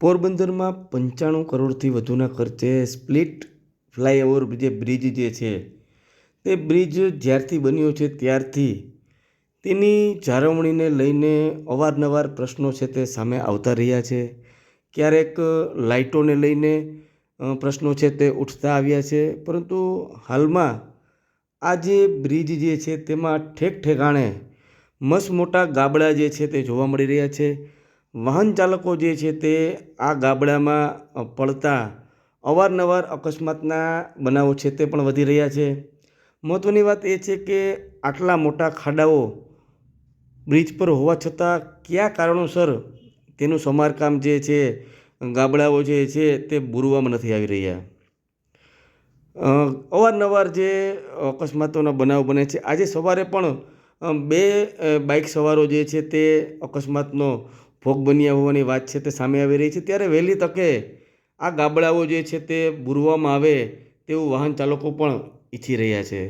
પોરબંદરમાં 95 કરોડથી વધુના ખર્ચે સ્પ્લિટ ફ્લાયઓવર જે બ્રિજ જે છે તે બ્રિજ જ્યારથી બન્યો છે ત્યારથી તેની જાળવણીને લઈને અવારનવાર પ્રશ્નો છે તે સામે આવતા રહ્યા છે. ક્યારેક લાઇટોને લઈને પ્રશ્નો છે તે ઉઠતા આવ્યા છે, પરંતુ હાલમાં આ જે બ્રિજ જે છે તેમાં ઠેક ઠેકાણે મસ્ત મોટા ગાબડા જે છે તે જોવા મળી રહ્યા છે. વાહન ચાલકો જે છે તે આ ગાબડામાં પડતા અવારનવાર અકસ્માતના બનાવો છે તે પણ વધી રહ્યા છે. મહત્ત્વની વાત એ છે કે આટલા મોટા ખાડાઓ બ્રિજ પર હોવા છતાં કયા કારણોસર તેનું સમારકામ જે છે, ગાબડાઓ જે છે તે બુરવામાં નથી આવી રહ્યા. અવારનવાર જે અકસ્માતોના બનાવ બને છે. આજે સવારે પણ બે બાઇક સવારો જે છે તે અકસ્માતનો ભોગ બન્યા હોવાની વાત છે તે સામે આવી રહી છે. ત્યારે વહેલી તકે આ ગાબડાઓ જે છે તે બુરવામાં આવે તેવું વાહન ચાલકો પણ ઈચ્છી રહ્યા છે.